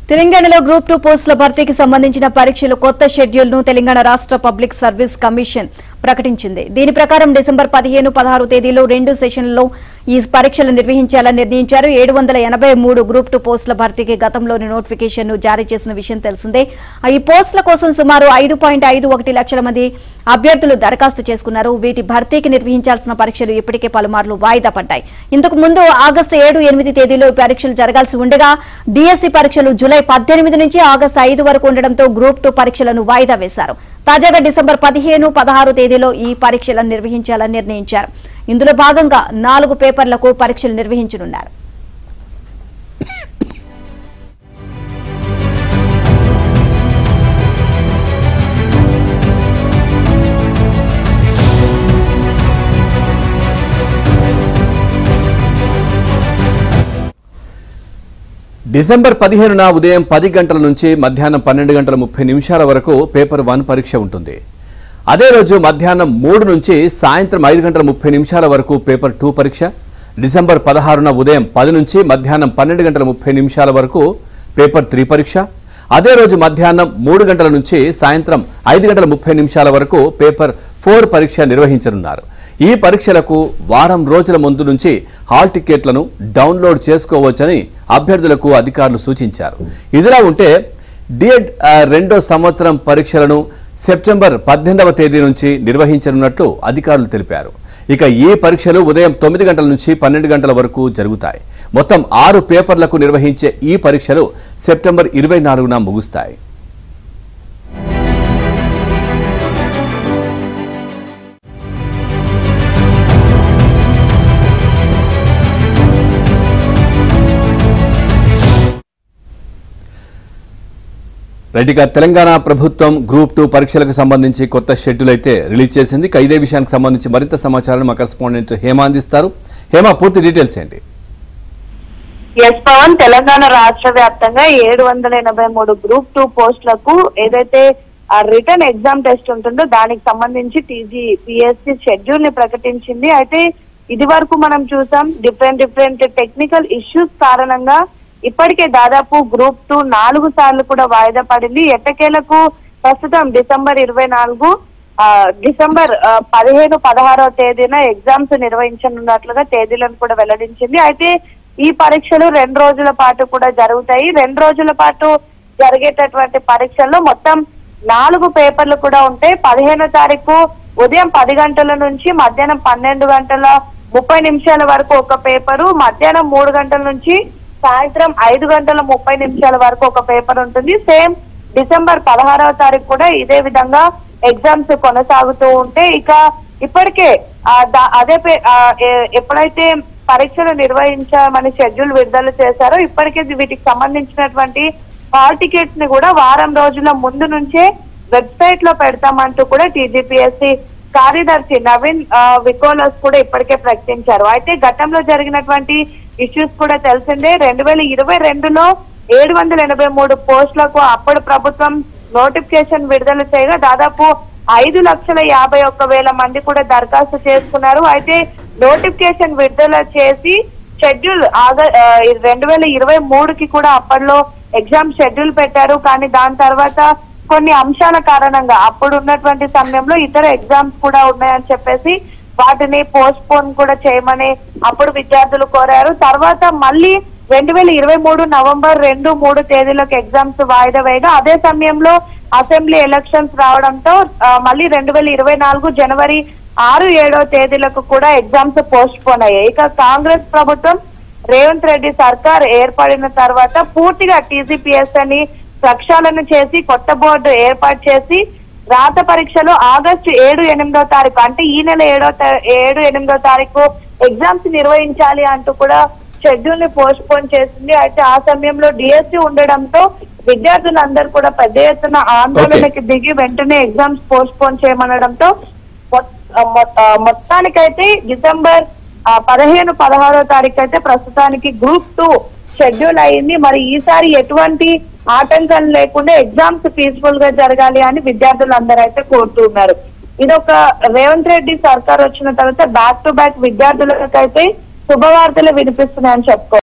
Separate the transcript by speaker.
Speaker 1: తెలంగాణలో గ్రూప్ 2 పోస్టుల భర్తీకి సంబంధించిన పరీక్షలు కొత్త షెడ్యూల్ ను తెలంగాణ రాష్ట్ర పబ్లిక్ సర్వీస్ కమిషన్ ప్రకటించింది. దీని ప్రకారం డిసెంబర్ 15, 16 తేదీల్లో 2 సెషన్లలో ఈ పరీక్షలు నిర్వహించాలని నిర్ణయించారు. 783 గ్రూప్ 2 పోస్టుల భర్తీకి గతంలోని నోటిఫికేషన్ ను జారీ చేసిన విషయం తెలిసిందే. ఈ పోస్టుల కోసం సుమారు 5.51 లక్షల మంది అభ్యర్థులు దరఖాస్తు చేసుకున్నారు. వీటి భర్తీకి నిర్వహించాల్సిన పరీక్షలు ఇప్పటికే పలుమార్లు వాయిదా పడ్డాయి. ఇంతకు ముందు ఆగస్టు 7, 8 తేదీలో ఈ పరీక్షలు జరగాల్సి ఉండగా డిఎస్సి పరీక్షలు జూలై 18 నుంచి ఆగస్టు 5 వరకు ఉండడంతో గ్రూప్ 2 పరీక్షలను వాయిదా వేశారు. తాజాగా డిసెంబర్ 15, 16 తేదీలో ఈ పరీక్షలను నిర్వహించాలని నిర్ణయించారు. ఇందులో భాగంగా 4 పేపర్లకు పరీక్షలు నిర్వహించనున్నారు.
Speaker 2: డిసెంబర్ 15న ఉదయం 10 గంటల నుంచి మధ్యాహ్నం 12 గంటల 30 నిమిషాల వరకు పేపర్ 1 పరీక్ష ఉంటుంది. అదే రోజు మధ్యాహ్నం 3 నుంచి సాయంత్రం 5 గంటల 30 నిమిషాల వరకు పేపర్ 2 పరీక్ష. డిసెంబర్ 16న ఉదయం 10 నుంచి మధ్యాహ్నం 12 గంటల 30 నిమిషాల వరకు పేపర్ 3 పరీక్ష. అదే రోజు మధ్యాహ్నం 3 గంటల నుంచి సాయంత్రం 5 గంటల 30 నిమిషాల వరకు పేపర్ 4 పరీక్ష నిర్వహించనున్నారు. ఈ పరీక్షలకు వారం రోజుల ముందు నుంచి హాల్ టికెట్లను డౌన్లోడ్ చేసుకోవచ్చని అభ్యర్థులకు అధికారులు సూచించారు. ఇదిలా ఉంటే డిఎడ్ 2వ సంవత్సరం పరీక్షలను సెప్టెంబర్ 18వ తేదీ నుంచి నిర్వహించనున్నట్లు అధికారులు తెలిపారు. ఇక ఈ పరీక్షలు ఉదయం 9 గంటల నుంచి 12 గంటల వరకు జరుగుతాయి. మొత్తం 6 పేపర్లకు నిర్వహించే ఈ పరీక్షలు సెప్టెంబర్ 24న ముగుస్తాయి. రైట్గా తెలంగాణ ప్రభుత్వం గ్రూప్ 2 పరీక్షలకు సంబంధించి కొత్త షెడ్యూల్ అయితే రిలీజ్ చేసింది. ఇదే విషయానికి సంబంధించి మరింత సమాచారాన్ని మా కరెస్పాండెంట్ హేమ అందిస్తారు. హేమ, పూర్తి డీటెయిల్స్ ఏంటి?
Speaker 3: పవన్, తెలంగాణ రాష్ట్ర వ్యాప్తంగా 783 గ్రూప్ 2 పోస్టులకు ఏదైతే రిటర్న్ ఎగ్జామ్ టెస్ట్ ఉంటుందో దానికి సంబంధించి టీజీపీఎస్సీ షెడ్యూల్ ని ప్రకటించింది. అయితే ఇది వరకు మనం చూసాం డిఫరెంట్ టెక్నికల్ ఇష్యూస్ కారణంగా ఇప్పటికే దాదాపు గ్రూప్ 2 4 సార్లు కూడా వాయిదా పడింది. ఎట్టకేలకు ప్రస్తుతం డిసెంబర్ 15, 16 తేదీన ఎగ్జామ్స్ నిర్వహించనున్నట్లుగా తేదీలను కూడా వెల్లడించింది. అయితే ఈ పరీక్షలు 2 రోజుల పాటు కూడా జరుగుతాయి. 2 రోజుల పాటు జరిగేటటువంటి పరీక్షల్లో మొత్తం 4 పేపర్లు కూడా ఉంటాయి. 15వ తారీఖు ఉదయం 10 గంటల నుంచి మధ్యాహ్నం 12 గంటల 30 నిమిషాల వరకు ఒక పేపరు, మధ్యాహ్నం 3 గంటల నుంచి సాయంత్రం 5 గంటల 30 నిమిషాల వరకు ఒక పేపర్ ఉంటుంది. సేమ్ డిసెంబర్ 16వ తారీఖు కూడా ఇదే విధంగా ఎగ్జామ్స్ కొనసాగుతూ ఉంటే ఇక ఇప్పటికే ఎప్పుడైతే పరీక్షలు నిర్వహించామని షెడ్యూల్ విడుదల చేశారో ఇప్పటికే వీటికి సంబంధించినటువంటి హాల్ టికెట్స్ ని కూడా వారం రోజుల ముందు నుంచే వెబ్సైట్ లో పెడతామంటూ కూడా టీజీపీఎస్సీ కార్యదర్శి నవీన్ వికోలస్ కూడా ఇప్పటికే ప్రకటించారు. అయితే గతంలో జరిగినటువంటి ఇష్యూస్ కూడా తెలిసిందే. 2022లో 783 పోస్టులకు అప్పుడు ప్రభుత్వం నోటిఫికేషన్ విడుదల చేయగా దాదాపు 5,51,000 మంది కూడా దరఖాస్తు చేసుకున్నారు. అయితే నోటిఫికేషన్ విడుదల చేసి షెడ్యూల్ 2023కి కూడా అప్పట్లో ఎగ్జామ్ షెడ్యూల్ పెట్టారు. కానీ దాని తర్వాత కొన్ని అంశాల కారణంగా అప్పుడు ఉన్నటువంటి సమయంలో ఇతర ఎగ్జామ్స్ కూడా ఉన్నాయని చెప్పేసి వాటిని పోస్ట్ పోన్ కూడా చేయమని అప్పుడు విద్యార్థులు కోరారు. తర్వాత మళ్ళీ 2023 నవంబర్ 2, 3 తేదీలకు ఎగ్జామ్స్ వాయిదా వేయగా అదే సమయంలో అసెంబ్లీ ఎలక్షన్స్ రావడంతో మళ్ళీ 2024 జనవరి 6, 7 తేదీలకు కూడా ఎగ్జామ్స్ పోస్ట్ పోన్ అయ్యాయి. ఇక కాంగ్రెస్ ప్రభుత్వం రేవంత్ రెడ్డి సర్కార్ ఏర్పడిన తర్వాత పూర్తిగా టీజీపీఎస్ అని ప్రక్షాళన చేసి కొత్త బోర్డు ఏర్పాటు చేసి రాత పరీక్షలు ఆగస్టు 7, 8వ తారీఖు అంటే ఈ నెల 7, 8వ తారీఖు ఎగ్జామ్స్ నిర్వహించాలి అంటూ కూడా షెడ్యూల్ ని పోస్ట్ పోన్ చేసింది. అయితే ఆ సమయంలో డిఎస్సి ఉండడంతో విద్యార్థులందరూ కూడా పెద్ద ఎత్తున ఆందోళనకి దిగి వెంటనే ఎగ్జామ్స్ పోస్ట్ పోన్ చేయమనడంతో మొత్తానికైతే డిసెంబర్ 15, 16వ తారీఖు అయితే ప్రస్తుతానికి గ్రూప్ 2 షెడ్యూల్ అయింది. మరి ఈసారి ఎటువంటి ఆటంకాలు లేకుండా ఎగ్జామ్స్ పీస్ఫుల్ గా జరగాలి అని విద్యార్థులందరూ అయితే కోరుతున్నారు. ఇదొక రేవంత్ రెడ్డి సర్కార్ వచ్చిన తర్వాత బ్యాక్ టు బ్యాక్ విద్యార్థులకైతే శుభవార్తలు వినిపిస్తున్నాయని చెప్పుకోవాలి.